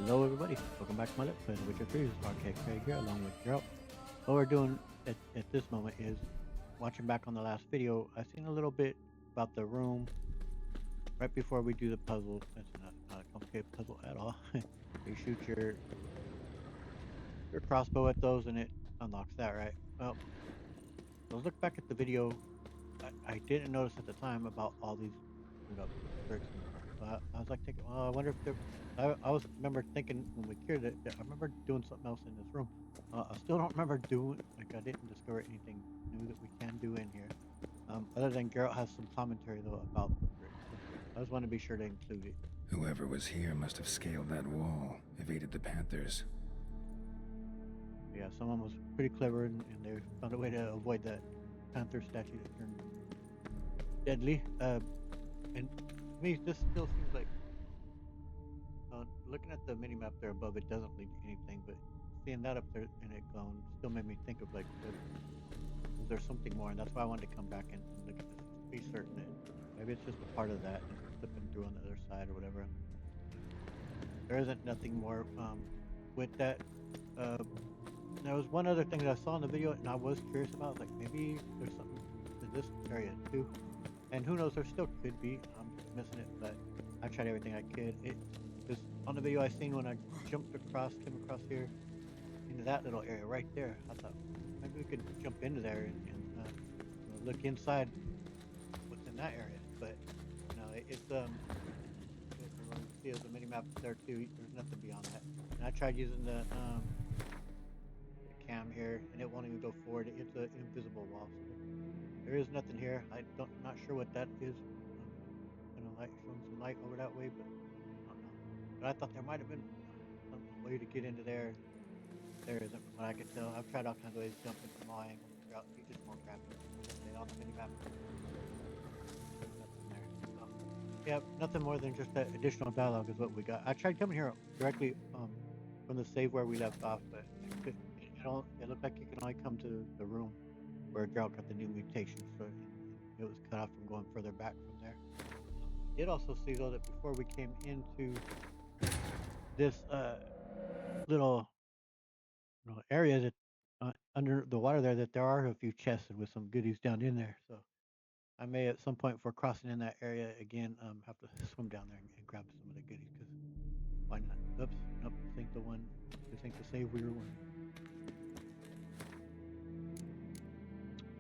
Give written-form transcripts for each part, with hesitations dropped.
Hello everybody, welcome back to my Let's Play The Witcher 3. This is RK Craig here along with Geralt. What we're doing at this moment is watching back on the last video. I seen a little bit about the room right before we do the puzzle. It's not a complicated puzzle at all. You shoot your crossbow at those and it unlocks that, right? Well, let's look back at the video. I didn't notice at the time about all these screwed up bricks in the front. So I was like thinking, well, I wonder if there. I was remember thinking when we cured it, that I remember doing something else in this room. I still don't remember doing like I didn't discover anything new that we can do in here. Other than Geralt has some commentary though about the bricks. So I just want to be sure to include it. Whoever was here must have scaled that wall, evaded the Panthers. Yeah, someone was pretty clever and they found a way to avoid that panther statue that turned deadly. And to me, this still seems like looking at the mini map there above, it doesn't lead to anything, but seeing that up there and it glowing still made me think of like, is there something more? And that's why I wanted to come back and look at this to be certain that maybe it's just a part of that and it's slipping through on the other side or whatever. There isn't nothing more with that. Uh, there was one other thing that I saw in the video and I was curious about, like maybe there's something to this area too. And who knows, there still could be. I'm missing it, but I tried everything I could. It was on the video I seen when I came across here into that little area right there. I thought maybe we could jump into there and look inside what's in that area. But no, it's if everyone see the mini map there too. There's nothing beyond that. And I tried using the cam here, and it won't even go forward. It's an invisible wall. So there is nothing here. Not sure what that is. Kind of light showing some light over that way, but I don't know. But I thought there might have been some way to get into there. There isn't from what I could tell. I've tried all kinds of ways, jumping from all angles, throughout. You just more crap on the mini map. Nothing there. So, yeah, nothing more than just that additional dialogue is what we got. I tried coming here directly from the save where we left off, but it looked like you can only come to the room where Geralt got the new mutation, so it was cut off from going further back from there. I did also see though that before we came into this little area that under the water there, that there are a few chests with some goodies down in there. So I may at some point, for crossing in that area again, have to swim down there and grab some of the goodies because why not? Oops, nope, this ain't the one. This ain't the save we were wanting.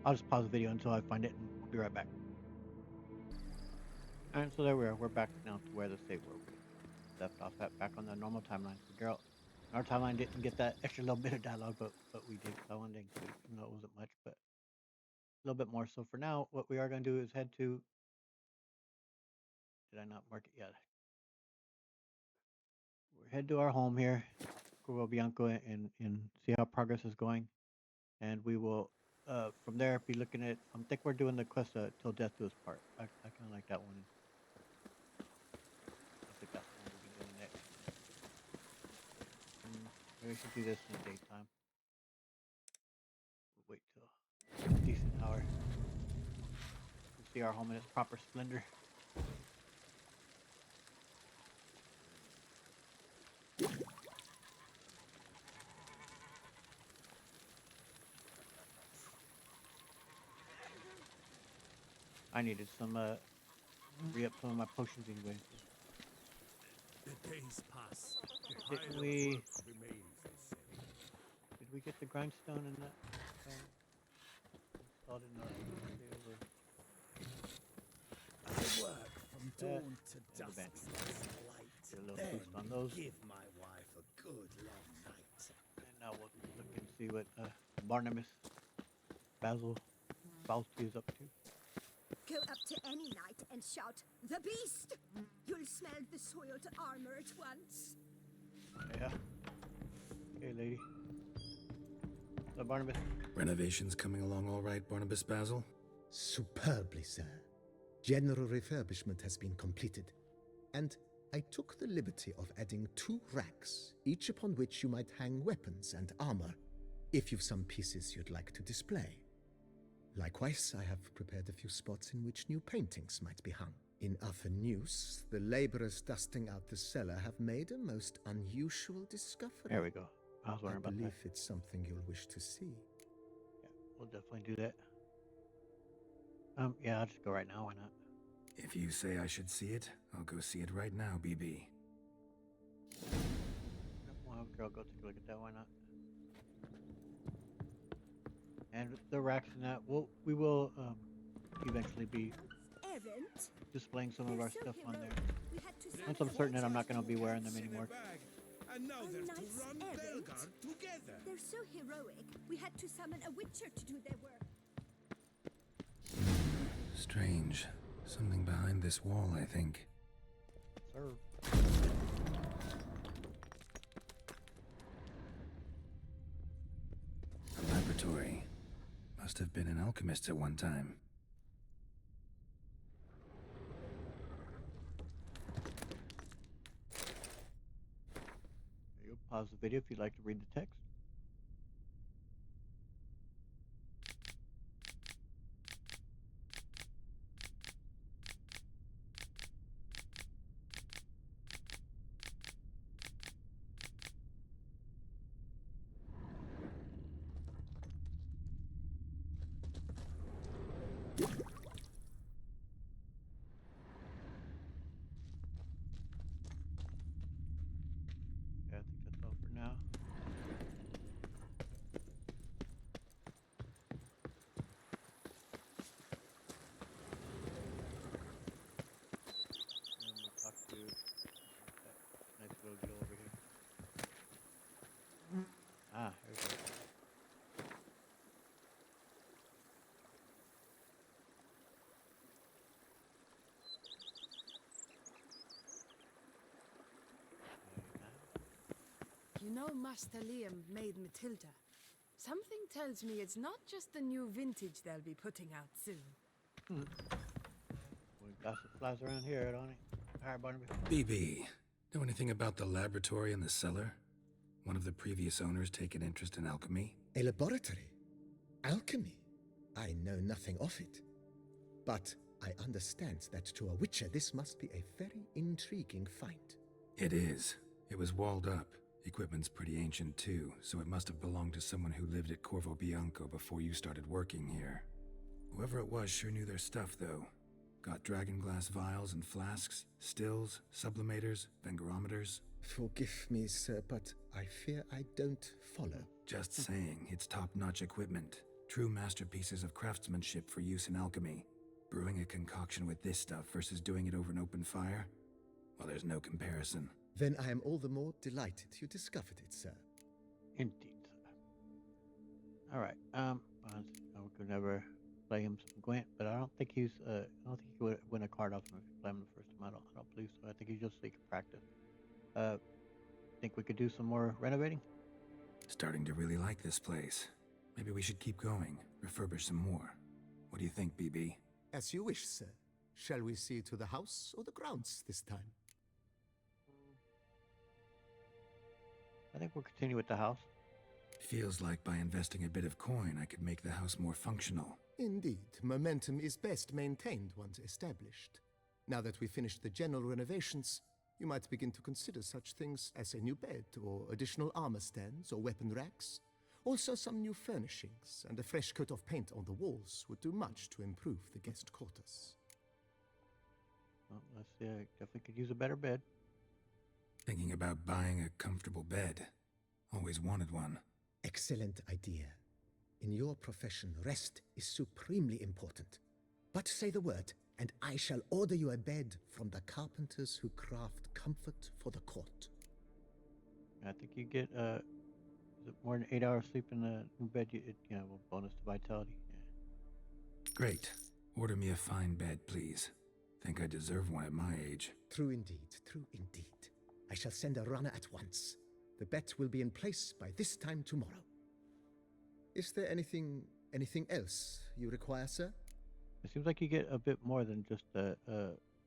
I'll just pause the video until I find it and we'll be right back. Alright, so there we are. We're back now to where the save where we left off at, back on the normal timeline. So Geralt, our timeline didn't get that extra little bit of dialogue, but we did. So I wanted to include it, even though it wasn't much, but a little bit more. So for now, what we are going to do is head to. Did I not mark it yet? We're head to our home here, Corvo Bianco, and see how progress is going, and we will. From there, be looking at. I think we're doing the quest till death do us part. I kind of like that one. I think that's the one we'll be doing next. Maybe we should do this in the daytime. Wait till a decent hour to see our home in its proper splendor. I needed some re-up some of my potions anyway. The days pass. The Didn't pile we? of work remains the same. Did we get the grindstone in that? Installed in our save or I work from that? dawn to And the dusk bench. as light. Get a little Then boost on those. give my wife a good long night. And now we'll look and see what Barnabas Basil Balti is up to. Go up to any knight and shout, "The beast!" You'll smell the soiled armor at once. Yeah. Okay, lady. So Barnabas. Renovations coming along all right, Barnabas Basil? Superbly, sir. General refurbishment has been completed, and I took the liberty of adding 2 racks, each upon which you might hang weapons and armor, if you've some pieces you'd like to display. Likewise, I have prepared a few spots in which new paintings might be hung. In other news, the laborers dusting out the cellar have made a most unusual discovery. There we go. I was I wondering about that. believe it's something you'll wish to see. Yeah, we'll definitely do that. Yeah, I'll just go right now. Why not? If you say I should see it, I'll go see it right now, BB. We'll have a girl go take a look at that. Why not? And the racks and that, we will eventually be Errant? displaying some of They're our so stuff on heroic. there. We had to Once summon I'm a certain that I'm witcher not going to do be their wearing work. them anymore. And now A they're nice to run errand. Belgard together. They're so heroic. We had to summon a witcher to do their work. Strange. Something behind this wall, I think. Sir. A laboratory. Must have been an alchemist at one time. There you go. Pause the video if you'd like to read the text. Yeah, I think that's all for now. And we'll talk to that nice little girl over here. Ah, here we go. You know Master Liam made Matilda. Something tells me it's not just the new vintage they'll be putting out soon. We got some flies around here, don't we? Alright, Barnaby. BB, know anything about the laboratory in the cellar? One of the previous owners take an interest in alchemy? A laboratory? Alchemy? I know nothing of it. But I understand that to a witcher this must be a very intriguing find. It is. It was walled up. Equipment's pretty ancient too, so it must have belonged to someone who lived at Corvo Bianco before you started working here. Whoever it was sure knew their stuff, though. Got dragonglass vials and flasks, stills, sublimators, vengerometers. Forgive me, sir, but I fear I don't follow. Just saying, it's top-notch equipment. True masterpieces of craftsmanship for use in alchemy. Brewing a concoction with this stuff versus doing it over an open fire? Well, there's no comparison. Then I am all the more delighted you discovered it, sir. Indeed. Alright, I could never play him some Gwent, but I don't think he's, I don't think he would win a card off him if you play him the first time. I don't believe so. I think he's just so he can practice. Think we could do some more renovating? Starting to really like this place. Maybe we should keep going, refurbish some more. What do you think, BB? As you wish, sir. Shall we see to the house or the grounds this time? I think we'll continue with the house. Feels like by investing a bit of coin, I could make the house more functional. Indeed, momentum is best maintained once established. Now that we've finished the general renovations, you might begin to consider such things as a new bed, or additional armor stands, or weapon racks. Also, some new furnishings and a fresh coat of paint on the walls would do much to improve the guest quarters. Well, let's see. I definitely could use a better bed. Thinking about buying a comfortable bed. Always wanted one. Excellent idea. In your profession, rest is supremely important. But say the word, and I shall order you a bed from the carpenters who craft comfort for the court. I think you get is it more than 8 hours sleep in the new bed. Well, bonus to vitality. Yeah. Great. Order me a fine bed, please. Think I deserve one at my age. True indeed, true indeed. I shall send a runner at once. The bet will be in place by this time tomorrow. Is there anything else you require, sir? It seems like you get a bit more than just a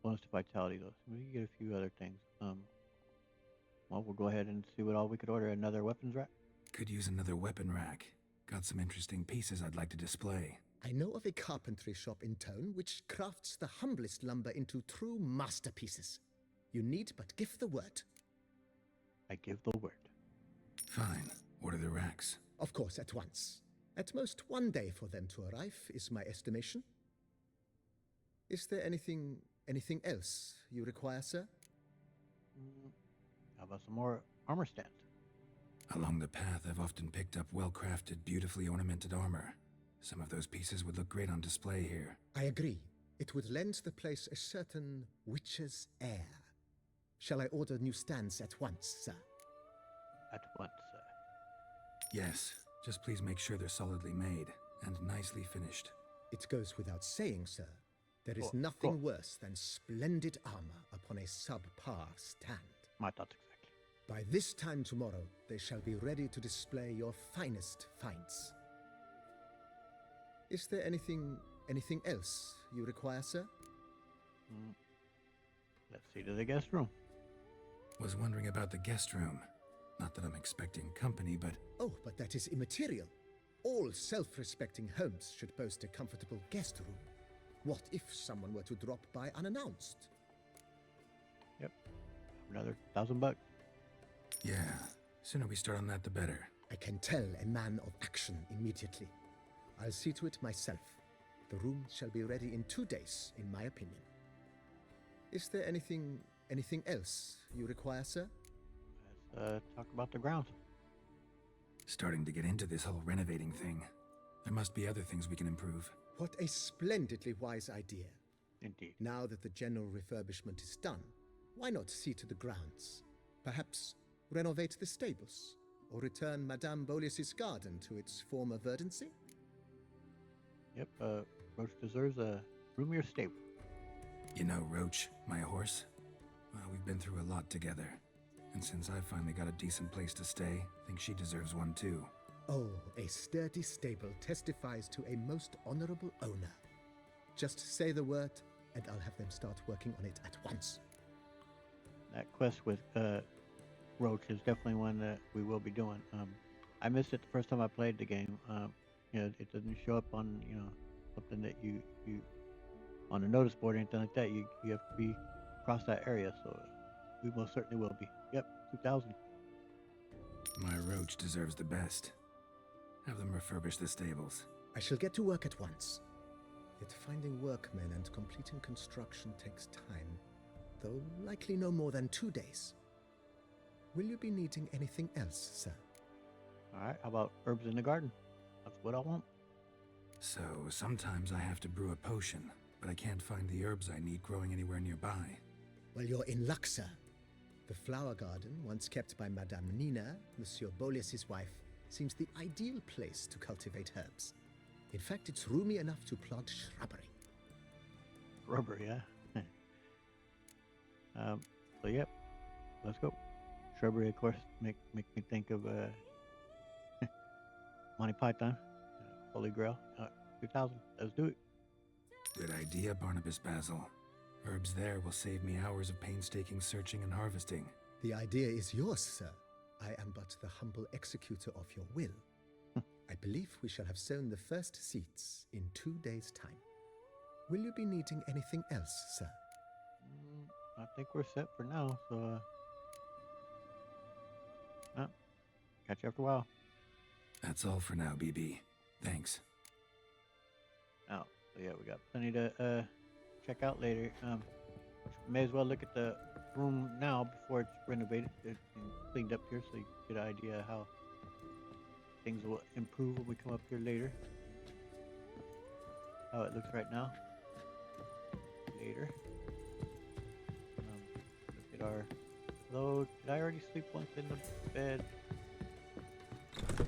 bonus to vitality, though. So you get a few other things. Well, we'll go ahead and see what all we could order. Another weapons rack. Could use another weapon rack. Got some interesting pieces I'd like to display. I know of a carpentry shop in town which crafts the humblest lumber into true masterpieces. You need but give the word. I give the word. Fine. Order the racks. Of course, at once. At most 1 day for them to arrive, is my estimation. Is there anything else you require, sir? How about some more armor stands? Along the path, I've often picked up well-crafted, beautifully ornamented armor. Some of those pieces would look great on display here. I agree. It would lend the place a certain witch's air. Shall I order new stands at once, sir? At once, sir. Yes, just please make sure they're solidly made and nicely finished. It goes without saying, sir. There is Cool, nothing cool. worse than splendid armor upon a subpar stand. My thoughts exactly. By this time tomorrow, they shall be ready to display your finest finds. Is there anything else you require, sir? Let's see to the guest room. Was wondering about the guest room. Not that I'm expecting company, but Oh, but that is immaterial. All self-respecting homes should boast a comfortable guest room. What if someone were to drop by unannounced? Yep. Another $1,000. yeah, sooner we start on that the better. I can tell a man of action immediately. I'll see to it myself. The room shall be ready in 2 days, in my opinion. Is there anything else you require, sir? Let's talk about the grounds. Starting to get into this whole renovating thing. There must be other things we can improve. What a splendidly wise idea. Indeed. Now that the general refurbishment is done, why not see to the grounds? Perhaps renovate the stables, or return Madame Boleus's garden to its former verdancy? Yep, Roach deserves a roomier stable. You know, Roach, my horse? Well, we've been through a lot together. And since I've finally got a decent place to stay, I think she deserves one too. Oh, a sturdy stable testifies to a most honorable owner. Just say the word, and I'll have them start working on it at once. That quest with Roach is definitely one that we will be doing. I missed it the first time I played the game. You know, it doesn't show up on something that you on a notice board or anything like that. You have to be across that area, so we most certainly will be. Yep, 2,000. My Roach deserves the best. Have them refurbish the stables. I shall get to work at once. Yet finding workmen and completing construction takes time, though likely no more than 2 days. Will you be needing anything else, sir? All right, how about herbs in the garden? That's what I want. So sometimes I have to brew a potion, but I can't find the herbs I need growing anywhere nearby. Well, you're in luck, sir. The flower garden, once kept by Madame Nina, Monsieur Boleus's wife, seems the ideal place to cultivate herbs. In fact, it's roomy enough to plant shrubbery. Rubber, yeah. So yep, let's go. Shrubbery, of course, make me think of Monty Python, Holy Grail. 2,000. Let's do it. Good idea, Barnabas Basil. Herbs there will save me hours of painstaking searching and harvesting. The idea is yours, sir. I am but the humble executor of your will. I believe we shall have sown the first seeds in 2 days' time. Will you be needing anything else, sir? I think we're set for now, so catch you after a while. That's all for now, BB. Thanks. Oh, so yeah, we got plenty to check out later. May as well look at the room now before it's renovated and cleaned up here, so you get an idea how things will improve when we come up here later. How it looks right now. Later. Look at our load. Did I already sleep once in the bed? I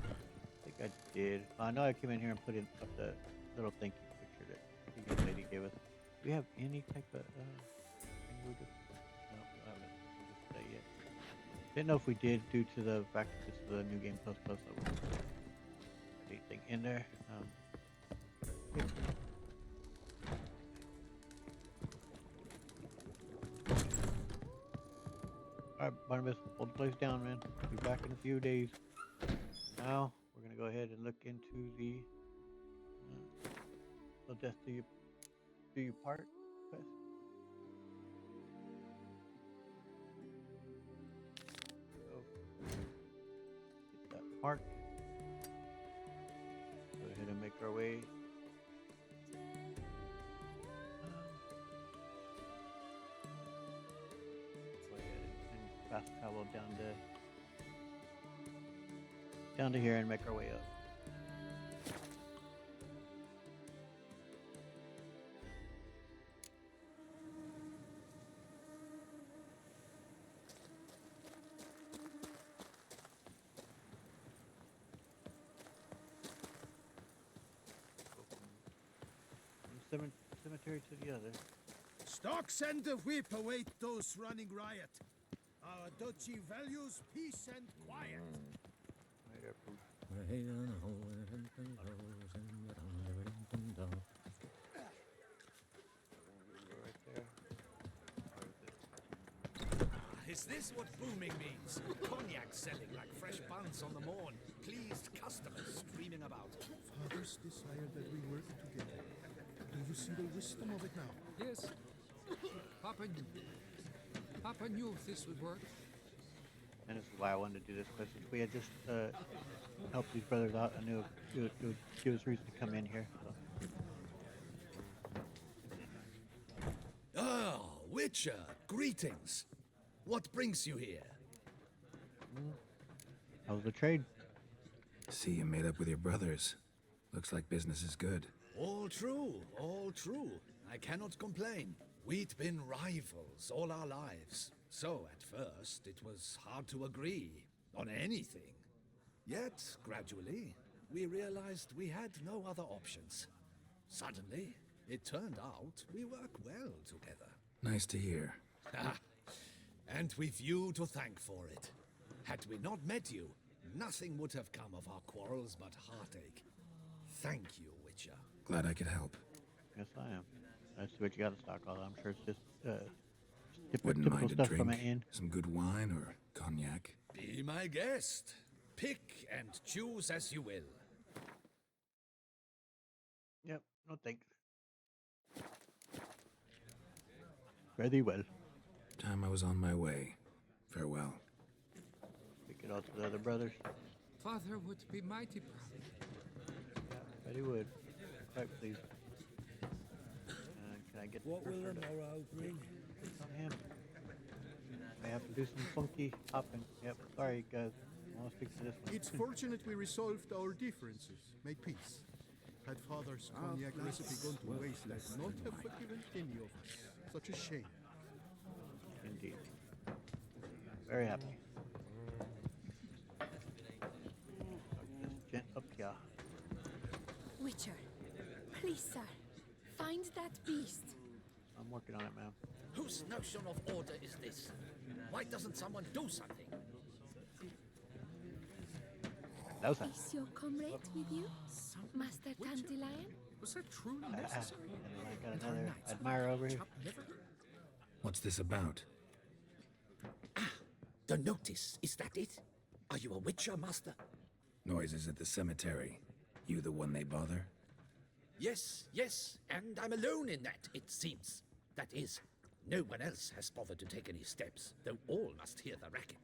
think I did. I know I came in here and put in up the little thank you picture that the young lady gave us. Do we have any type of thing we could? No, we haven't just that yet. Didn't know if we did due to the fact that this is a new game plus. So anything in there? Yeah. Alright, Barnabas, hold the place down, man. Be back in a few days. Now, we're gonna go ahead and look into the So death do you part? Quest? So get that mark. Go ahead and make our way. Go ahead and fast travel down to here and make our way up. From one cemetery to the other. Stocks and the whip await those running riot. Our duchy values peace and quiet. Right up from right there. Or is it- Is this what booming means? Cognac selling like fresh buns on the morn. Pleased customers streaming about. Fathers desire that we work together. Do you see the wisdom of it now? Yes. Papa knew this would work. And this is why I wanted to do this quest. If we had just helped these brothers out, I knew it would give us reason to come in here. So. Ah, Witcher, greetings. What brings you here? How's the trade? See you made up with your brothers. Looks like business is good. All true, all true. I cannot complain. We'd been rivals all our lives. So at first, it was hard to agree on anything. Yet, gradually, we realized we had no other options. Suddenly, it turned out we work well together. Nice to hear. And we've you to thank for it. Had we not met you, nothing would have come of our quarrels but heartache. Thank you, Witcher. Glad I could help. Yes, I am. I see what you got to stock all. I'm sure it's just Wouldn't typical mind a stuff from drink, an inn. some good wine or cognac. Be my guest. Pick and choose as you will. Yep, no thanks. Very well. Time I was on my way. Farewell. Take it out to the other brothers. Father would be mighty proud. Yeah, bet he would. Quite pleased. Can I get What the will cursor the to morrow bring? click on him? I have to do some funky hopping. Yep, sorry guys. I want to speak to this one. It's fortunate we resolved our differences, made peace. Had father's cognac recipe gone to waste, I would not have forgiven any of us. Such a shame. Indeed. Very happy. Just gent up here. Witcher, please, sir, find that beast. I'm working on it, ma'am. Whose notion of order is this? Why doesn't someone do something? That was that. Is your comrade with you, Master Dandelion? Was that truly necessary? And I got another admirer over here. What's this about? The notice, is that it? Are you a Witcher, Master? Noises at the cemetery. You the one they bother? Yes, yes, and I'm alone in that, it seems. That is, no one else has bothered to take any steps, though all must hear the racket.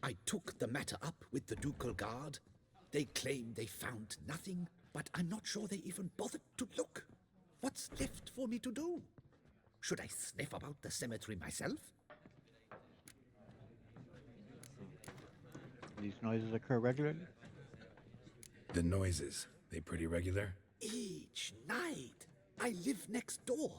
I took the matter up with the Ducal Guard. They claim they found nothing, but I'm not sure they even bothered to look. What's left for me to do? Should I sniff about the cemetery myself? These noises occur regularly. The noises. They pretty regular? Each night, I live next door.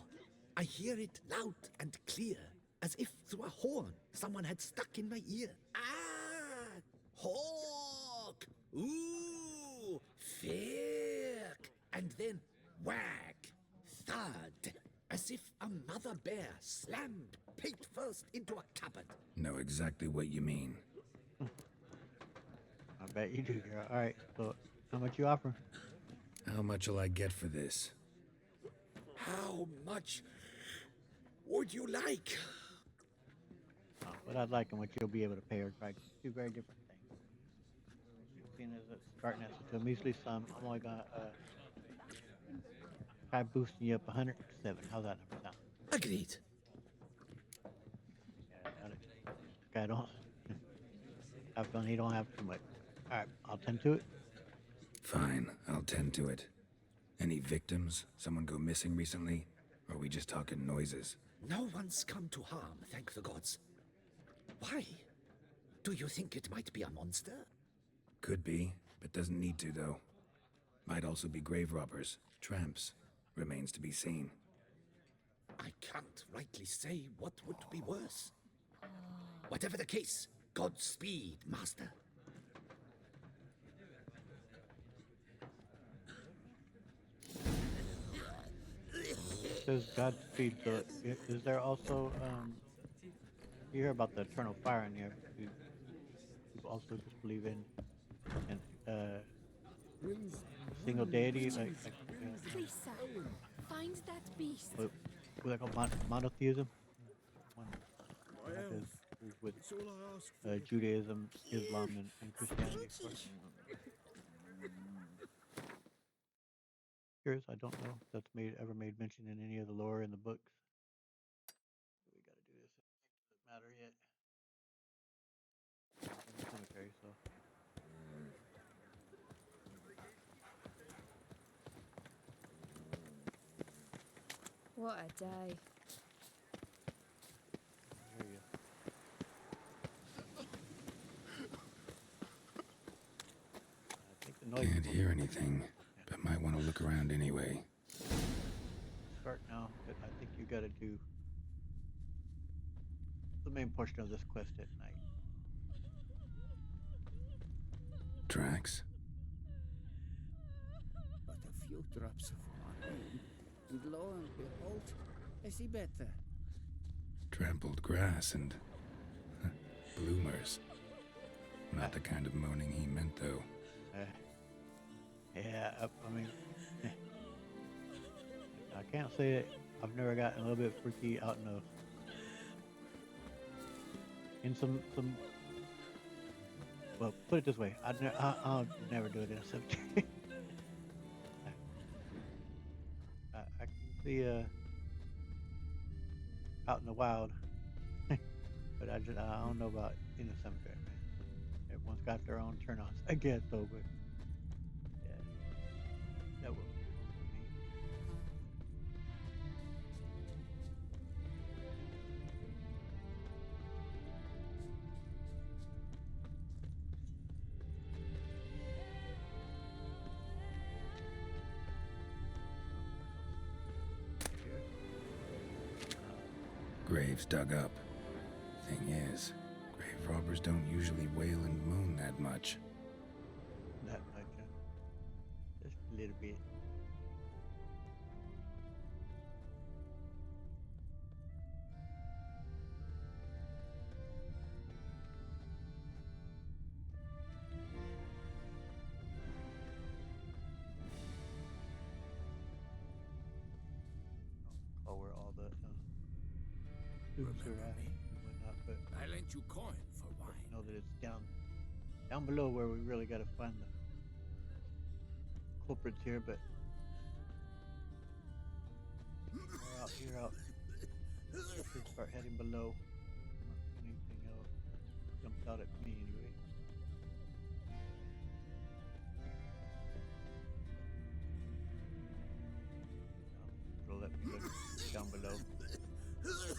I hear it loud and clear, as if through a horn someone had stuck in my ear. Ah! Hawk! Ooh! Firk! And then whack! Thud! As if a mother bear slammed pate first into a cupboard. Know exactly what you mean. I bet you do. Girl. All right. So, how much you offer? How much'll I get for this? How much would you like? What I'd like and what you'll be able to pay are like two very different things. seeing as it's starting at such a measly sum, I'm only gonna try boosting you up 107. How's that number sound? Agreed. Yeah, got it. Okay, I don't have fun. You don't have too much. All right, I'll tend to it. Fine, I'll tend to it. Any victims? Someone go missing recently? Or are we just talking noises? No one's come to harm, thank the gods. Why? Do you think it might be a monster? Could be, but doesn't need to, though. Might also be grave robbers, tramps. Remains to be seen. I can't rightly say what would be worse. Whatever the case, Godspeed, Master. Says Godspeed. So is there also you hear about the eternal fire in here? You also just believe in and single deity like Please, sir, find that beast. what they call monotheism. One that is with It's all I ask for. Judaism, Islam, and Christianity. Of course. Curious, I don't know if that's ever made mention in any of the lore in the books. We gotta do this. It doesn't matter yet. In the cemetery, so. What a day. I hear ya. I think the noise. Can't hear anything, but might want to look around anyway. Start now, but I think you gotta do the main portion of this quest at night. Tracks? But a few drops of wine, and lo and behold, I see better. Trampled grass and bloomers. Not the kind of moaning he meant, though. Yeah, I mean, I can't say it. I've never gotten a little bit freaky out in some. Well, put it this way, I'll never do it in a cemetery. I can see out in the wild, but I don't know about in the cemetery, man. Everyone's got their own turn-ons, I guess, though. But yeah, that will. Graves dug up. Thing is, grave robbers don't usually wail and moan that much. That much, just a little bit. Oh, where all the troops are at and whatnot, but I lent you coin for wine. know that it's down below where we really got to find the culprits here. But you're out. Should start heading below. Not anything else jumps out at me anyway. It'll let me look down below. Let's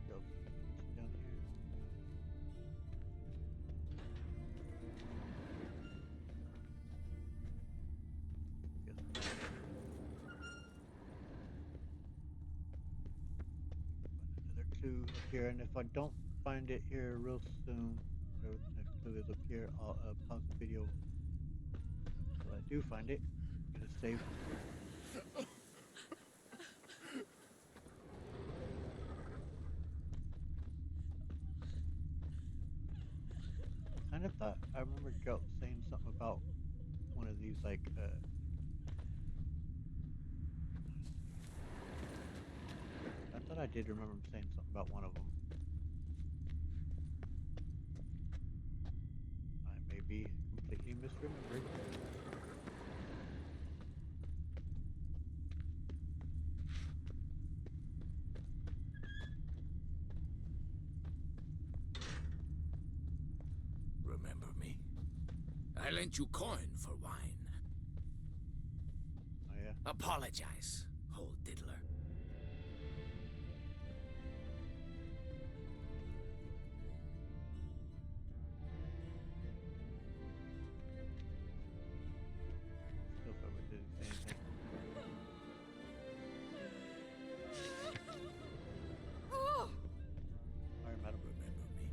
go down here. Guess another clue up here, and if I don't find it here real soon, whatever the next clue is up here, I'll pause the video. When I do find it, I'm gonna save. Kind of thought I remember Geralt saying something about one of these, like I thought I did remember him saying something about one of them. remembering. Remember me? I lent you coin for wine. Oh yeah. Apologize, old diddler. Still over didn't say anything. Sorry, madam. Remember me?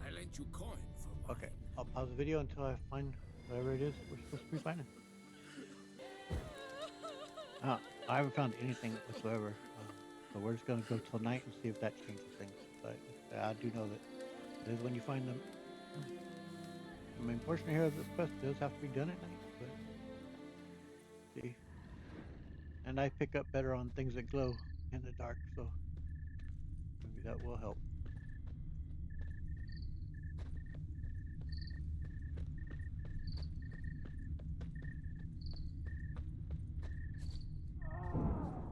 I lent you coin for wine. Okay, I'll pause the video until I find whatever it is we're supposed to be finding. I haven't found anything whatsoever. So we're just gonna go till night and see if that changes things. But I do know that it is when you find them. I mean, portion here of this quest does have to be done at night, but see. And I pick up better on things that glow in the dark, so maybe that will help.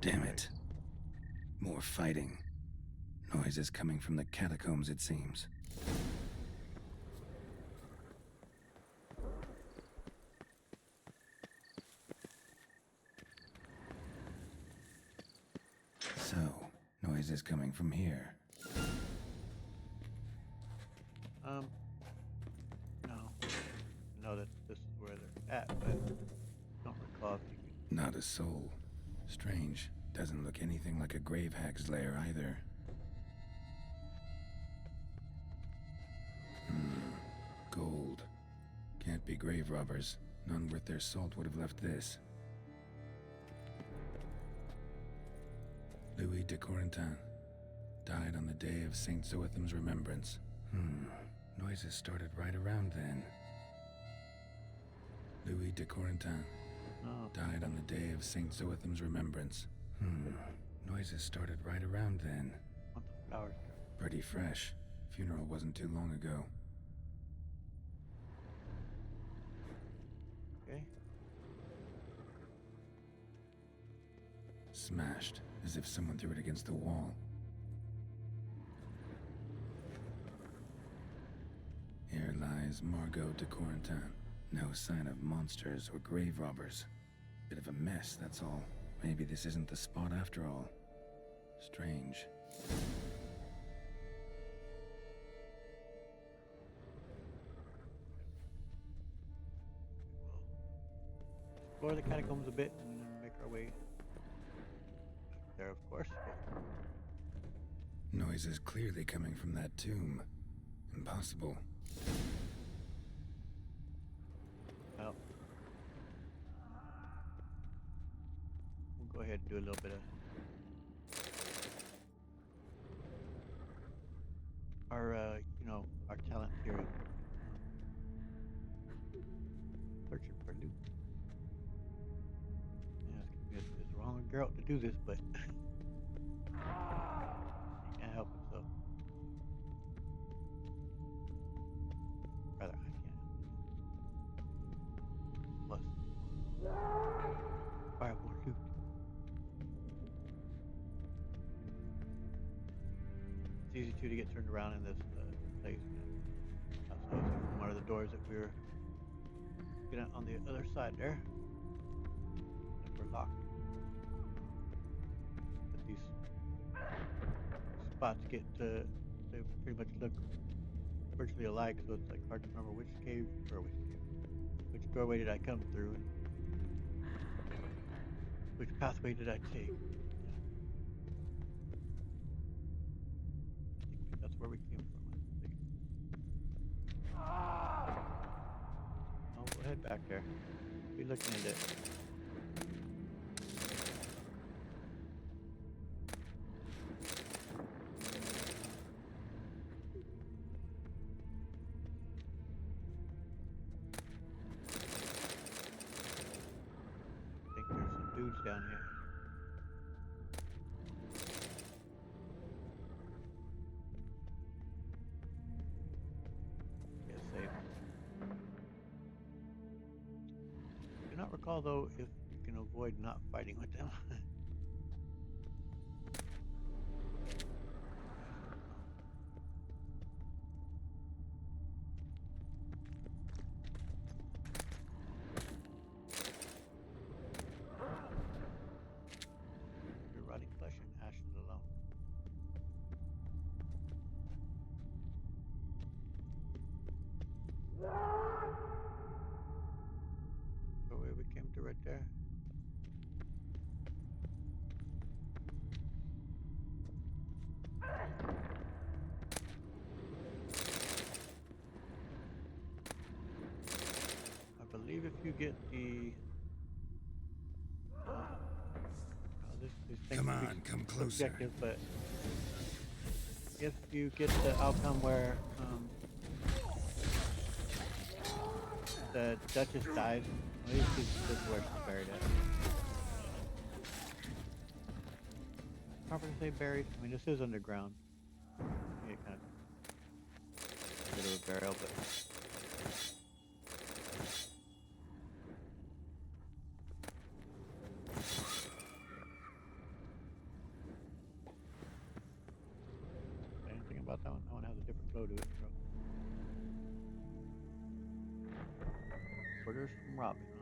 Damn it. More fighting. Noises coming from the catacombs, it seems. So, noises coming from here. No. I know that this is where they're at, but don't recall if you can. Not a soul. Strange. Doesn't look anything like a grave hag's lair either. Gold. Can't be grave robbers. None worth their salt would have left this. Louis de Corentin. Died on the day of Saint Zoetham's remembrance. Noises started right around then. Louis de Corentin. Oh, Died on the day of Saint Zoetham's remembrance. Noises started right around then. want the flowers. Pretty fresh. Funeral wasn't too long ago. Okay. Smashed, as if someone threw it against the wall. Here lies Margot de Corentin. No sign of monsters or grave robbers. Bit of a mess, that's all. Maybe this isn't the spot after all. Strange. Explore the catacombs a bit and then make our way there, of course. Noises clearly coming from that tomb. Impossible. Well, we'll go ahead and do a little bit of our, our talent here. Searching for loot. Yeah, it's the wrong girl to do this, but she can't help it, so. Rather, I can't. Plus, fireable loot. It's easy too to get turned around in this place. So it's from one of the doors that we were looking at on the other side there. Like we're locked. But these spots get they pretty much look virtually alike, so it's like hard to remember which cave or which doorway did I come through and which pathway did I take. I think that's where we came from. I think. Oh, we'll head back there. Be looking at it. I think there's some dudes down here. Get safe. call though if you can avoid not fighting with them. Your rotting flesh and ashes alone. So we came to right there. I believe if you get the these things Come can be on, come closer. subjective, but if you get the outcome where the Duchess dies, at least this is where she's buried at. Proper to say buried? I mean, this is underground. Yeah, kind of a bit of a burial, but. Anything about that one? That one has a different flow to it. So. Orders from Robin, huh?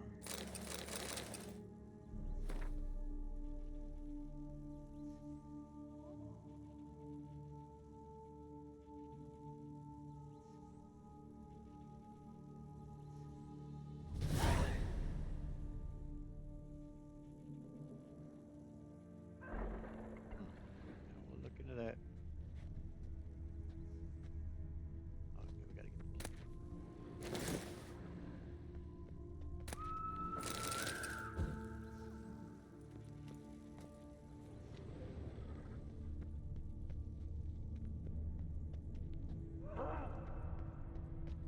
We'll look into that. Okay, we gotta get the key.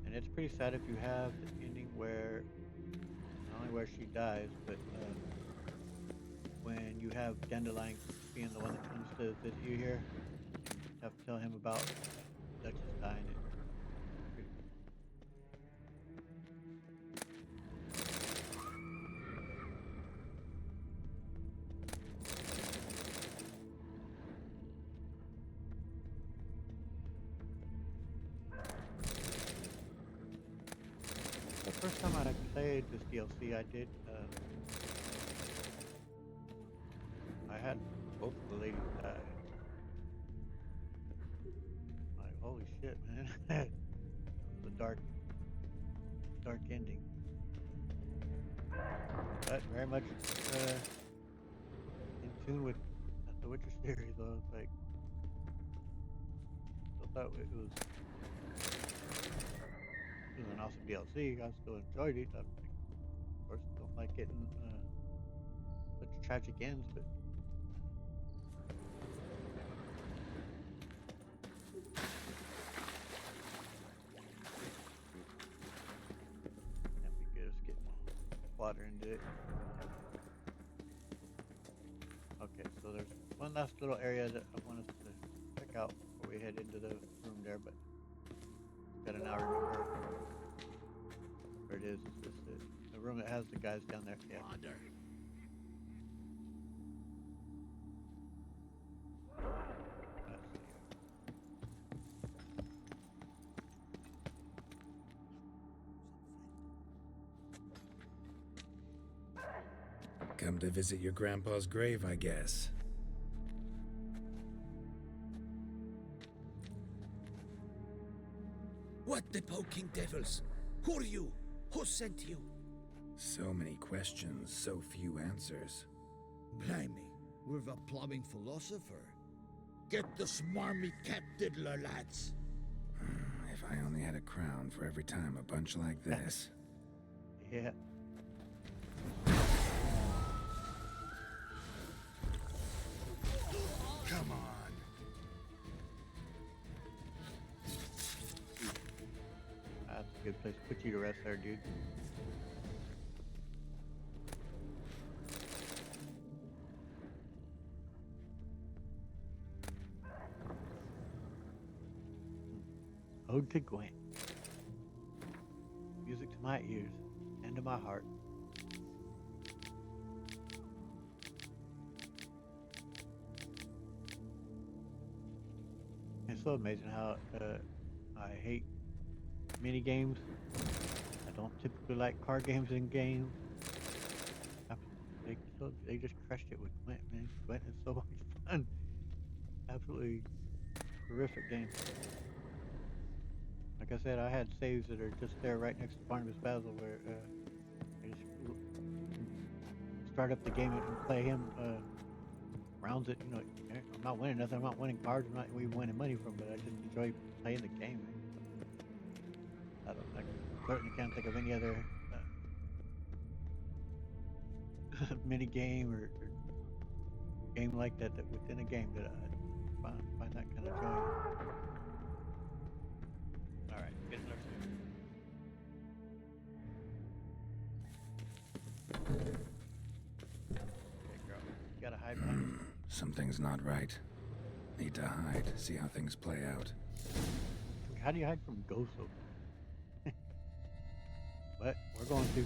And it's pretty sad if you have the ending where not only where she dies, but when you have Dandelion being the one that comes to visit you here, you have to tell him about Duchess dying. Pretty- The first time I played this DLC, I did. I had both of the ladies die. Like, holy shit, man! It was a dark ending. But very much in tune with the Witcher series. Though, it's like, still thought it was an awesome DLC. I still enjoyed it. I, of course, don't like getting such tragic ends, but that'd be good. Let's get water into it. Okay, so there's one last little area that I want us to check out before we head into the room there, but gotta now remember where it is. It's just the room that has the guys down there. Yeah. Let's see. Come to visit your grandpa's grave, I guess. What the poking devils? Who are you? Who sent you? So many questions, so few answers. Blimey, we're the plumbing philosopher. Get the smarmy cat diddler, lads. If I only had a crown for every time a bunch like this. Yeah. Come on. That's a good place to put you to rest there, dude. Ode to Gwent. Music to my ears and to my heart. It's so amazing how I hate mini games. I don't typically like card games in games. They just crushed it with Gwent, man. Gwent is so much fun. Absolutely terrific game. Like I said, I had saves that are just there right next to Barnabas Basil, where I just start up the game and play him. Rounds it, you know. I'm not winning nothing. I'm not winning cards. I'm not even winning money from it. I just enjoy playing the game. I certainly can't think of any other mini game or game like that within a game that I find that kind of joy. All right, get another save. Okay, girl, you gotta hide behind it. Something's not right. Need to hide, see how things play out. How do you hide from ghosts? But we're going to.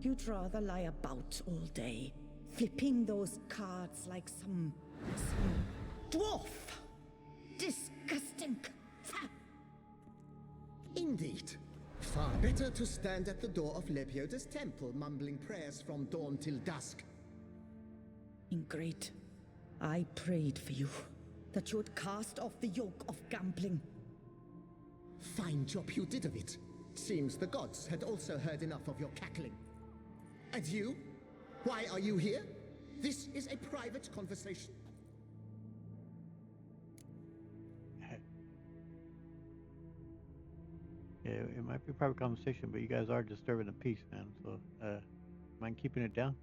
You'd rather lie about all day, flipping those cards like some dwarf. Disgusting. Indeed. Far better to stand at the door of Lebioda's temple, mumbling prayers from dawn till dusk. Ingrid, I prayed for you, that you would cast off the yoke of gambling. Fine job you did of it. Seems the gods had also heard enough of your cackling. And you? Why are you here? This is a private conversation. Yeah, it might be a private conversation, but you guys are disturbing the peace, man. So, mind keeping it down?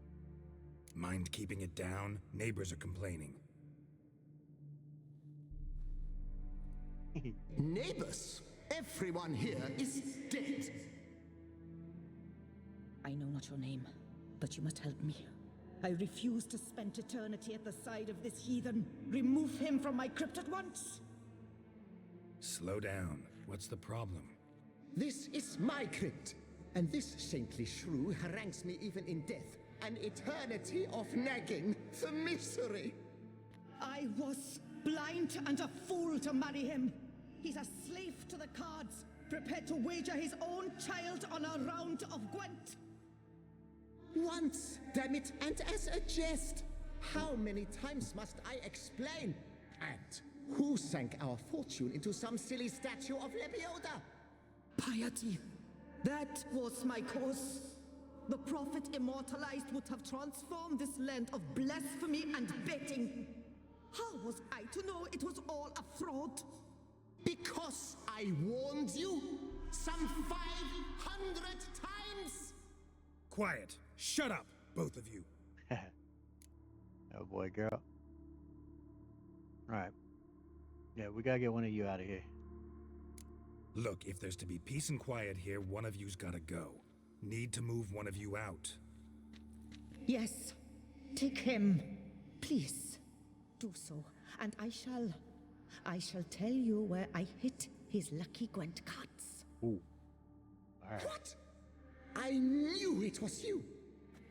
Mind keeping it down? Neighbors are complaining. Neighbors? Everyone here is dead. I know not your name, but you must help me. I refuse to spend eternity at the side of this heathen. Remove him from my crypt at once. Slow down. What's the problem? This is my crypt, and this saintly shrew harangues me even in death. An eternity of nagging, the misery. I was blind and a fool to marry him. He's a slave to the cards, prepared to wager his own child on a round of Gwent. Once, damn it, and as a jest. How many times must I explain? And who sank our fortune into some silly statue of Lebioda? Piety. That was my cause. The prophet immortalized would have transformed this land of blasphemy and betting. How was I to know it was all a fraud? Because I warned you some 500 times! Quiet! Shut up, both of you! Oh boy, girl. Alright. Yeah, we gotta get one of you out of here. Look, if there's to be peace and quiet here, one of you's gotta go. Need to move one of you out. Yes. Take him. Please. Do so, and I shall tell you where I hit his lucky Gwent cards. Ooh. Alright. What? I knew it was you!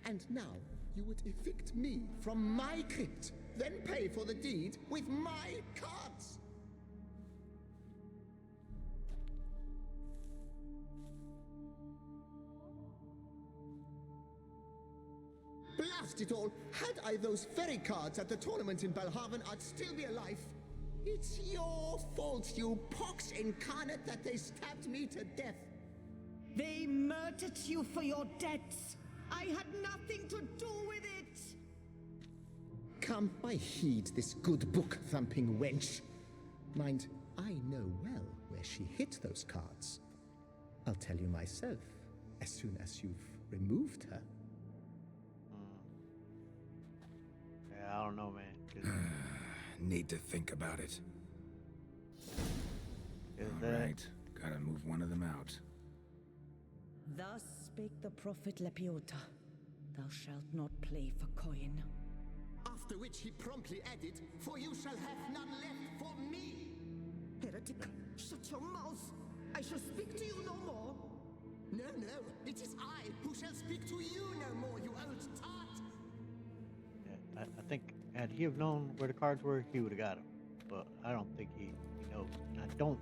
And now you would evict me from my crypt, then pay for the deed with my cards! Blast it all! Had I those very cards at the tournament in Belhaven, I'd still be alive. It's your fault, you pox incarnate, that they stabbed me to death. They murdered you for your debts. I had nothing to do with it. Come, I heed this good book-thumping wench. Mind, I know well where she hid those cards. I'll tell you myself, as soon as you've removed her. Yeah, I don't know, man. Need to think about it. Alright, gotta move one of them out. Thus spake the prophet Lepiota. Thou shalt not play for coin. After which he promptly added, "For you shall have none left for me." Heretic, shut your mouth. I shall speak to you no more. No, no, it is I who shall speak to you no more, you old tart. Yeah, I think had he have known where the cards were, he would have got them. But I don't think he knows. And I don't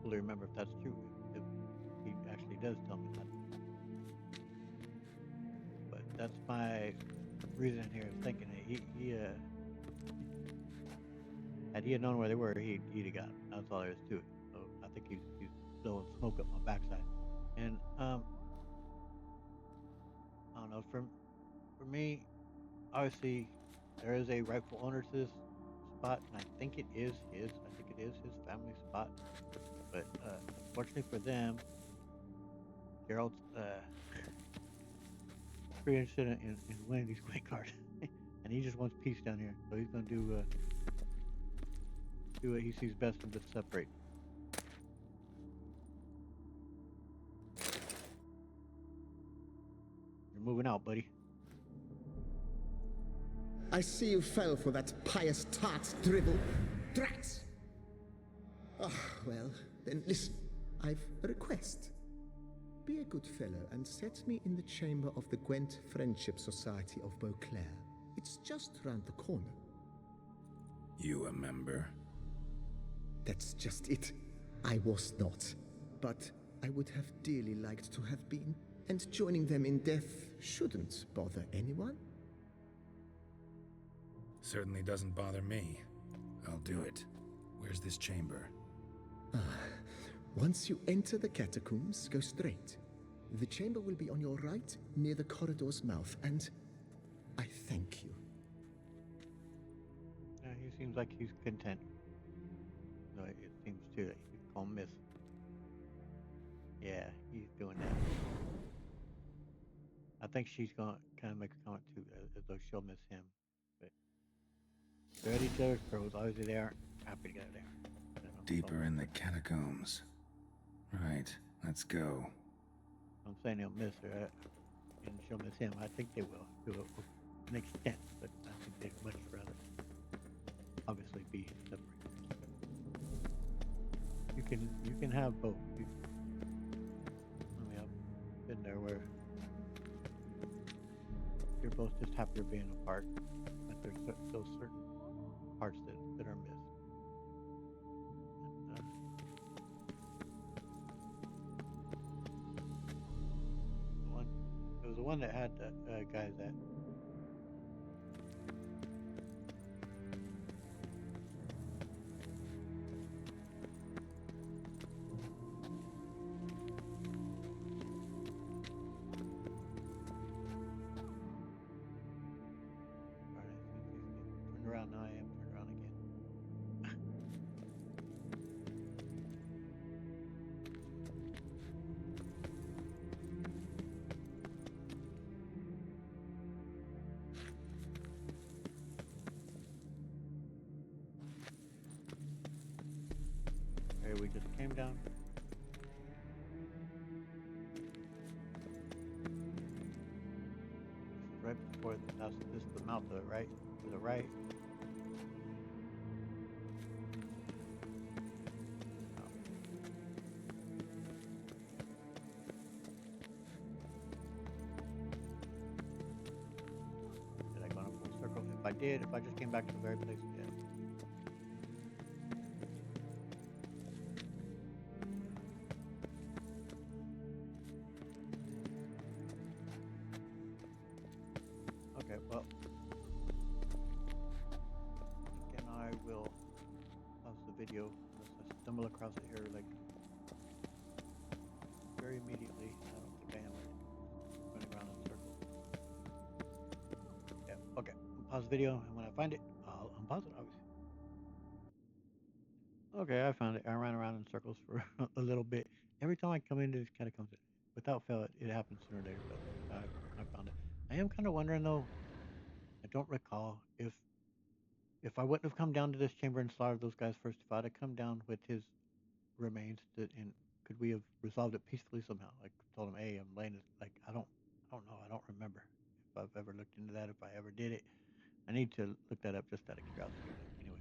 fully remember if that's true. If he actually does tell me that. But that's my reason here of thinking it. Had he had known where they were, he'd have got them. That's all there is to it. So I think he's blowing smoke up my backside. And I don't know. For me, obviously, there is a rightful owner to this spot, and I think it is his. I think it is his family spot. But unfortunately for them, Gerald's pretty interested in winning these quick cards, and he just wants peace down here. So he's gonna do what he sees best and just separate. You're moving out, buddy. I see you fell for that pious tart's dribble. Drats! Ah, well, then listen. I've a request. Be a good fellow and set me in the chamber of the Gwent Friendship Society of Beauclair. It's just round the corner. You a member? That's just it. I was not. But I would have dearly liked to have been. And joining them in death shouldn't bother anyone. Certainly doesn't bother me. I'll do it. Where's this chamber? Once you enter the catacombs, go straight. The chamber will be on your right, near the corridor's mouth, and I thank you. He seems like he's content. No, it seems too that he's gonna miss. Yeah, he's doing that. I think she's gonna kind of make a comment too, as though she'll miss him. But they're at each other's throats. Obviously, they aren't happy together. They aren't. Deeper in the catacombs. Right, let's go. I'm saying they'll miss her, and she'll miss him. I think they will, to an extent, but I think they'd much rather, obviously, be separated. You can have both. I mean, I've been there where you're both just happier being apart, but there's still certain parts that are missed. The one that had guys that turned around. Now I am turned around again. We just came down. This is right before this is the mouth of it, right? To the right. Did I go in a full circle? If I did, if I just came back to the very place again. Okay, well, again, I will pause the video unless I stumble across it here, like, very immediately. I don't think I am running around in circles. Yeah, okay, I'll pause the video, and when I find it, I'll unpause it, obviously. Okay, I found it. I ran around in circles for a little bit. Every time I come into these catacombs, without fail, it happens sooner or later, but I found it. I am kind of wondering, though, I don't recall if I wouldn't have come down to this chamber and slaughtered those guys first, if I'd have come down with his remains, and could we have resolved it peacefully somehow? Like told him, hey, I'm laying it. Like I don't know. I don't remember if I've ever looked into that. If I ever did it, I need to look that up just out of curiosity. Anyway.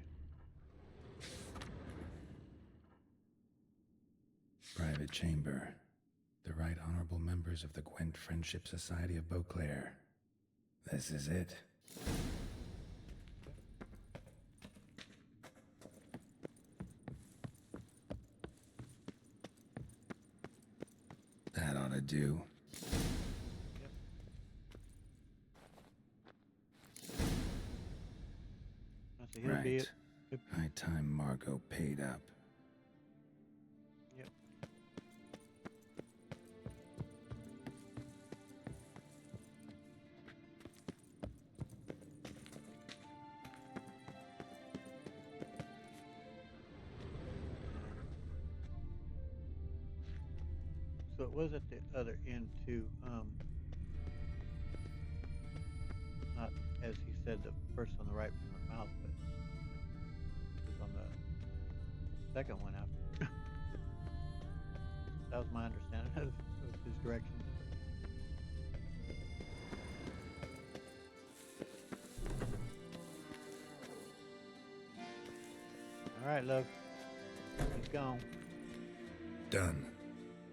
Private chamber. The Right Honorable members of the Gwent Friendship Society of Beauclair. This is it. That ought to do. So he'll be Right. it. High time Margot paid up. Yep. So it was at the other end too. Not as he said, the first on the right from the mouth, but it was on the second one after. That was my understanding of his directions. All right, love. He's gone. Done.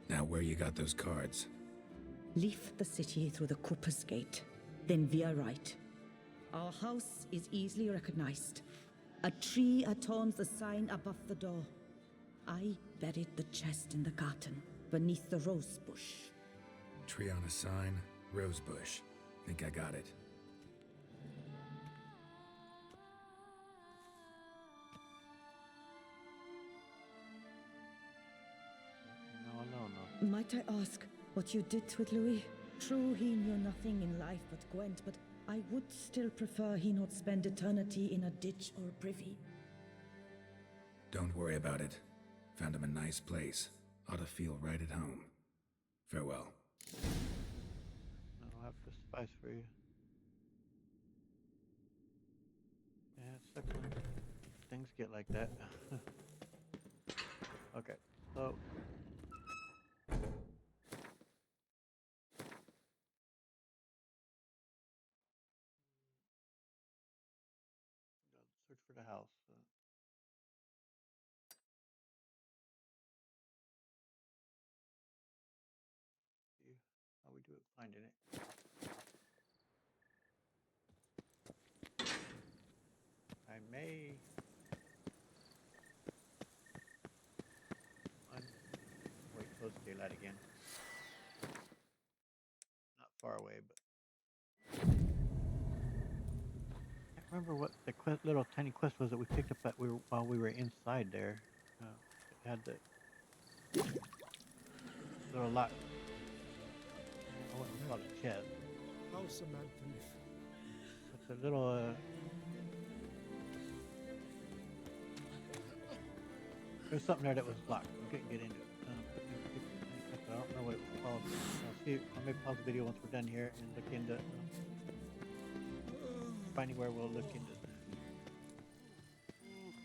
Now where you got those cards? Leave the city through the Cooper's Gate, then veer right. Our house is easily recognized. A tree adorns the sign above the door. I buried the chest in the garden, beneath the rose bush. Tree on a sign, rose bush. Think I got it. No. Might I ask what you did with Louis? True, he knew nothing in life but Gwent, but I would still prefer he not spend eternity in a ditch or a privy. Don't worry about it. Found him a nice place. Ought to feel right at home. Farewell. That'll have to suffice for you. Yeah, it sucks when things get like that. Okay, so search for the house. See how we do it finding it. I may wait till it's daylight again. Not far away, but I can't remember what the little tiny quest was that we picked up while we were inside there. It had the little lock. I wouldn't call it a chest. How's the man to live? It's a little there's something there that was locked. We couldn't get into it. I don't know what it was called. I'll maybe pause the video once we're done here and look into finding where we'll look into.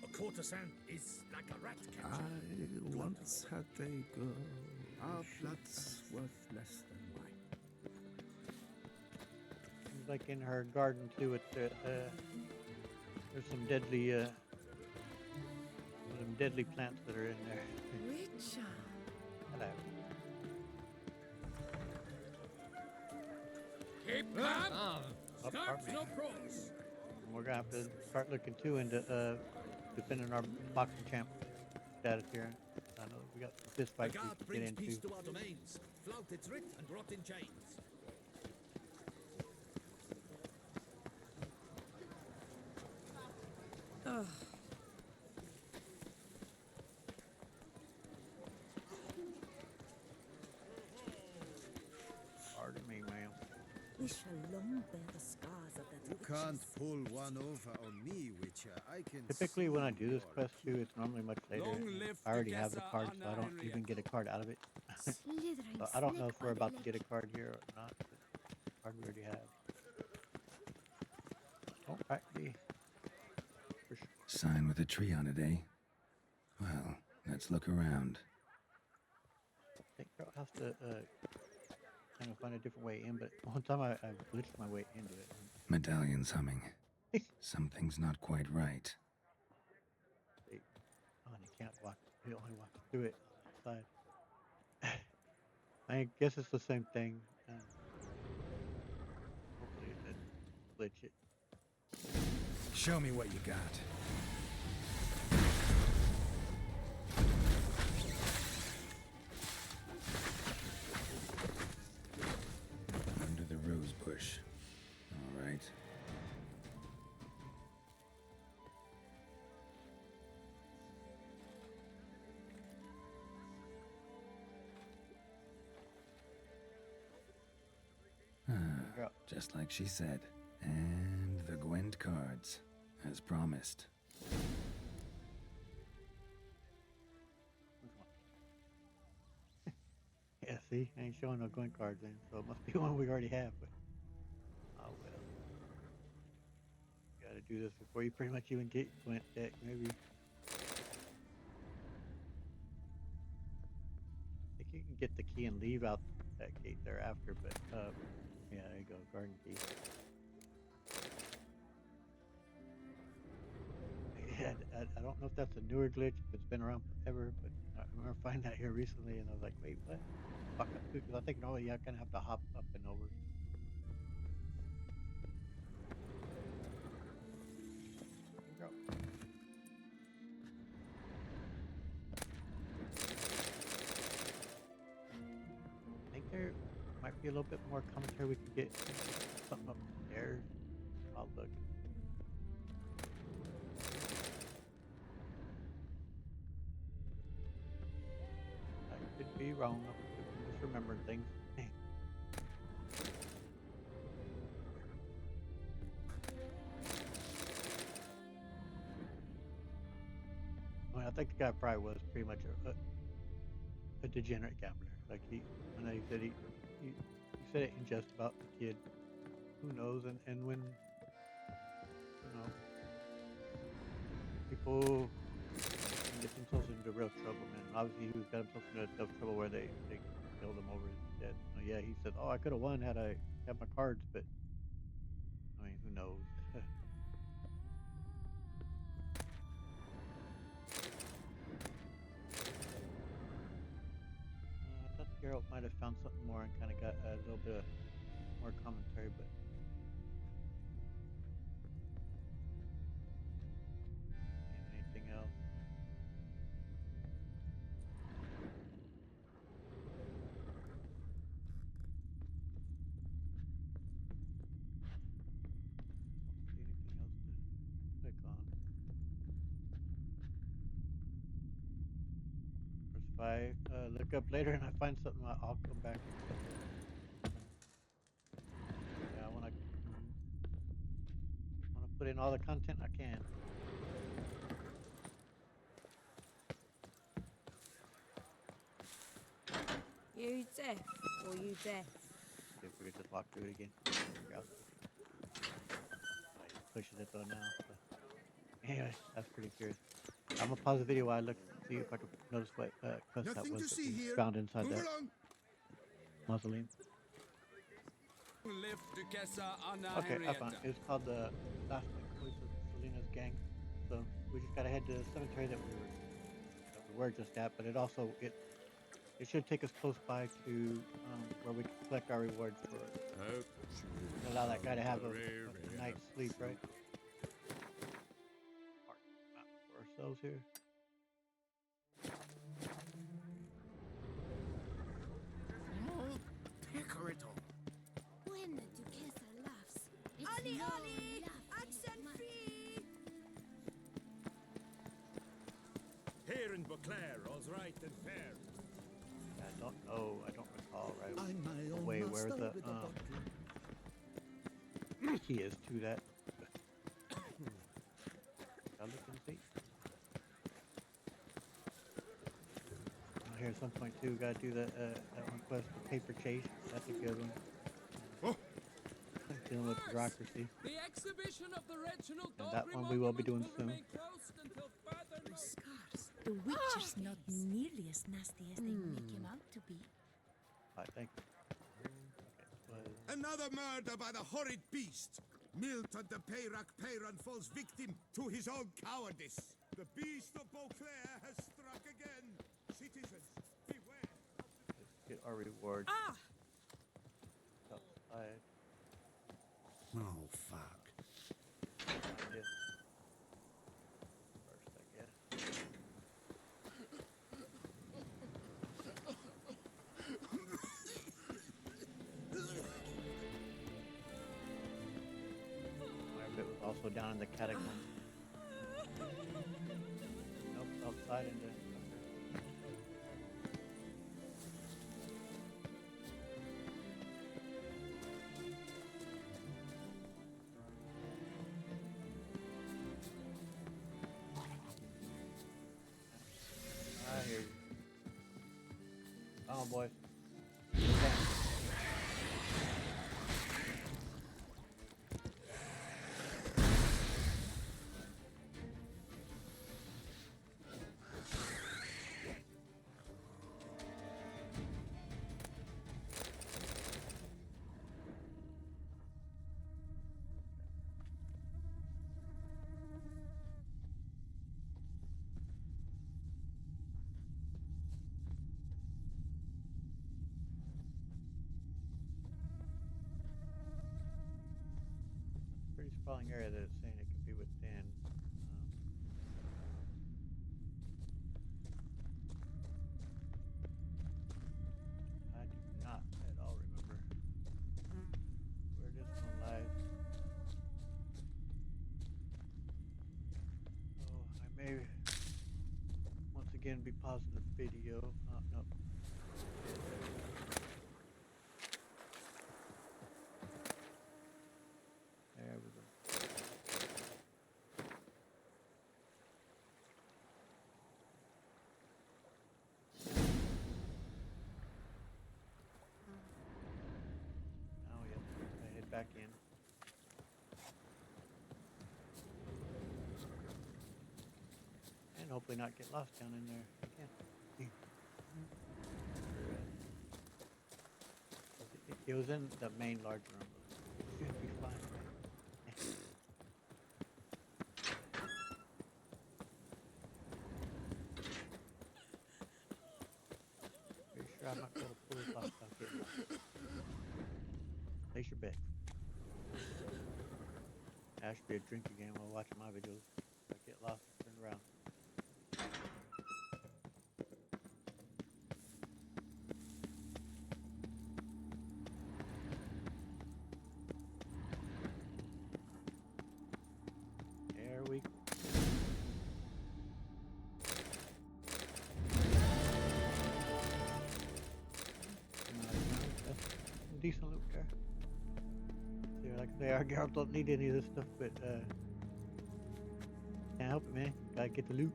A courtesan is like a rat catcher. I once had a girl. Our blood's worth less than mine. Seems like in her garden too. It's there's some deadly plants that are in there. Richard. Hello. Keep calm! Oh, pardon me. And we're gonna have to start looking too into defending our boxing champ status here. I know we got some fist The fights guard we can brings get peace into. to our domains. Flout its writ and rot in chains. Ugh. Pardon me, ma'am. We shall long bear the scars of that You can't pull one over on me, Witcher. I can Typically, see when I you do this are quest too, it's normally much later. Long and live I already have the Duchessa card, so I don't Anna even get a card out of it. Slithering So I don't know snake if we're by the about to get leg. a card here or not. But the card we already have. Oh, right, the for sure. Sign with a tree on it, eh? Well, let's look around. I think I'll have to kind of find a different way in, but one time I glitched my way into it. Medallion's humming. Something's not quite right. Oh, and you can't walk. You only walk through it on that side. I guess it's the same thing. Hopefully it didn't glitch it. Show me what you got. Under the rose bush. All right. Girl. Just like she said. And the Gwent cards, as promised. Which one? Yeah, see, I ain't showing no Gwent cards in, so it must be one we already have. But oh well, gotta do this before you pretty much even get Gwent deck, maybe. I think you can get the key and leave out that gate thereafter, but yeah, there you go, garden key. Yeah, I don't know if that's a newer glitch, if it's been around forever, but I remember finding that here recently, and I was like, wait, what? Fuck up, because I think, no, yeah, I kind of have to hop up and over. There we go. I think there might be a little bit more commentary we can get. Something upstairs. I'll look. I could be wrong. I'm just remembering things. Well, I think the guy probably was pretty much a degenerate gambler. Like when he said he said it in jest about the kid. Who knows? And when people get themselves into real trouble, man. Obviously, he got himself into enough trouble where they killed him over his dead. So, yeah, he said, "Oh, I could have won had I had my cards, but I mean, who knows?" I thought Geralt might have found something more and kind of got a little bit of more commentary, but anything else? Don't see anything else to click on. Or if I look up later and I find something, I'll come back and yeah, I want to put in all the content I can. You deaf or you deaf? See if we could just walk through it again. Figure out. He pushes it though now. So. Anyway, that's pretty curious. I'm gonna pause the video while I look, see if I can notice what quest that Nothing was to that see we here. found inside Move that along. mausoleum. Okay, I found it. It's called the Last Exclusive Selena's Gang. So we just gotta head to the cemetery that we were just at, but it should take us close by to where we can collect our rewards for it. Allow that guy to have a night's sleep, right? For ourselves here. Oh, Pecorito. When the Duquesa laughs, it's Ollie, no Ollie! laughing Accent matter. free! Here in Beauclair, all's right and fair. I don't know. I don't recall right I'm my own away where master the with a bottle. key is to that. I'll look and see. Here at some point too, gotta do that one quest, the paper chase. That's a good one. Oh. Dealing with bureaucracy. The exhibition of the Reginald And that one we will be doing soon. Scars. The Witcher's not nearly as nasty as they make him out to be. I think. Okay, Another murder by the horrid beast. Milton de Peyrac Peyron falls victim to his own cowardice. The beast of Beauclair has struck again. Citizens, beware. let's get our reward. Ah! Outside. Oh, fuck. Find it. First, I guess. It was also down in the catacombs. Nope, outside in the. I hear you. Come on, boys. Pretty sprawling area that it's saying it could be within. I do not at all remember where this one lies. Oh, I may once again be pausing the video. Oh, no. There we go. Now we have to head back in. And hopefully not get lost down in there again. It was in the main large room. It should be fine. Pretty sure I'm not going to pull this off without getting lost. Place your bet. That should be a drinking game while watching my videos. If I get lost, turn around. There we go. That's some decent loot there. See, like I say, our girls don't need any of this stuff, but can't help it, man. Gotta get the loot.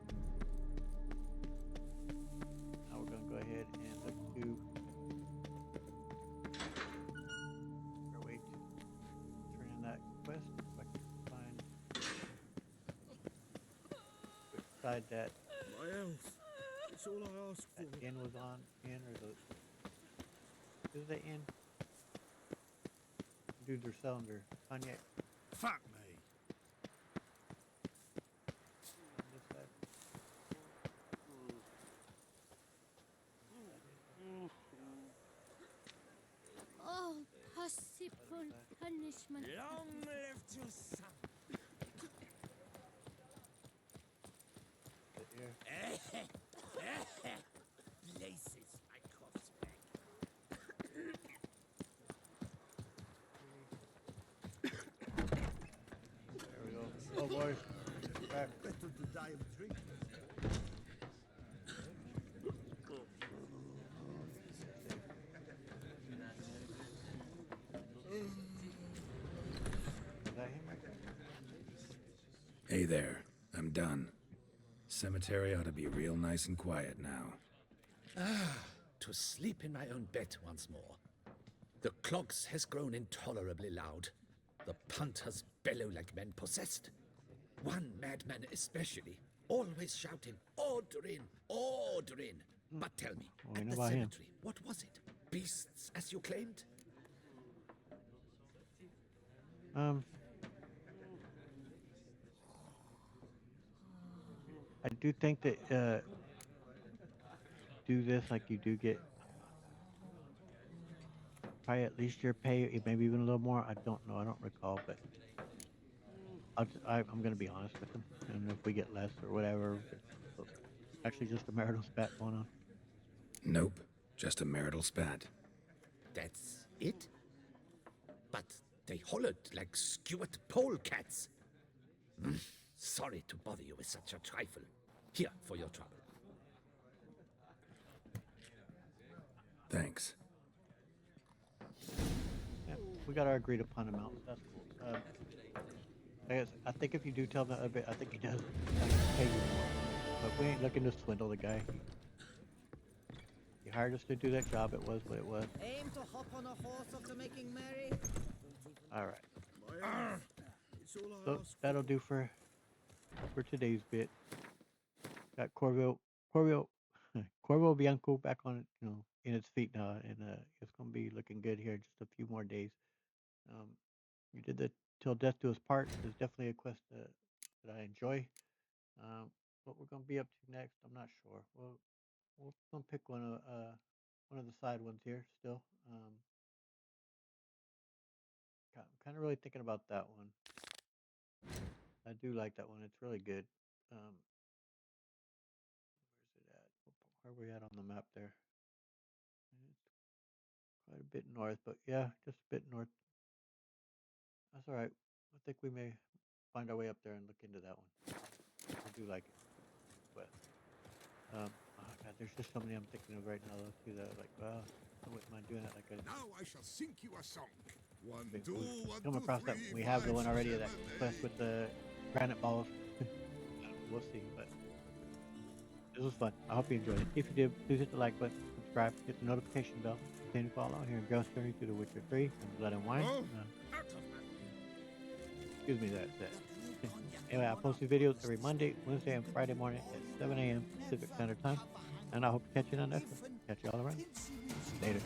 Now we're gonna go ahead and let's do or wait. Turn in that quest if I can find which side that My health. It's all I ask for. that inn was on. Inn or the is the inn? Dudes are selling their cognac Fuck me. on this side. Oh, possible punishment. Long live your son. Sit here. Places, my corpse bag. There we go. Oh boys. Back. Better to die of drink. Is that him right there? Hey there, I'm done. Cemetery ought to be real nice and quiet now. To sleep in my own bed once more. The clogs has grown intolerably loud. The punters bellow like men possessed. One madman especially, always shouting, "Order in, order in." But tell me, Well, we at know the about him. cemetery, what was it? Beasts, as you claimed? I do think that do this like you do get probably at least your pay, maybe even a little more. I don't know. I don't recall, but I'm gonna be honest with him, and if we get less or whatever, it's actually just a marital spat going on. Nope, just a marital spat. That's it? But they hollered like skewered polecats. Sorry to bother you with such a trifle. Here for your trouble. Thanks. Yeah, we got our agreed upon amount. So that's cool. I think if you do tell him a bit, I think he does pay you more. But we ain't looking to swindle the guy. He hired us to do that job. It was what it was. Aim to hop on a horse after making merry. All right. It's all I So ask that'll for. do for today's bit. Got Corville Bianco back on, in its feet now, and it's gonna be looking good here. Just a few more days. We did the Till Death Do Us Part. It's definitely a quest that I enjoy. What we're gonna be up to next, I'm not sure. We'll gonna pick one of the side ones here still. I'm kind of really thinking about that one. I do like that one. It's really good. Where's it at? Where are we at on the map there? It's quite a bit north, but yeah, just a bit north. That's all right. I think we may find our way up there and look into that one. I do like it. But oh God, there's just so many I'm thinking of right now though too that like, well, I wouldn't mind doing it like a. Now I shall sing you a song. One, We two, one, come two, across that three, we have the five, one already six, that seven, quest with the granite balls. We'll see, but this was fun. I hope you enjoyed it. If you did, please hit the like button, subscribe, hit the notification bell, continue to follow here in Ghost Journey through The Witcher 3 and Blood and Wine. Oh, out of my Excuse me, that's it. Anyway, I post these videos every Monday, Wednesday, and Friday morning at 7 a.m. Pacific Standard Time, and I hope to catch you on the next one. Catch you all around. Later.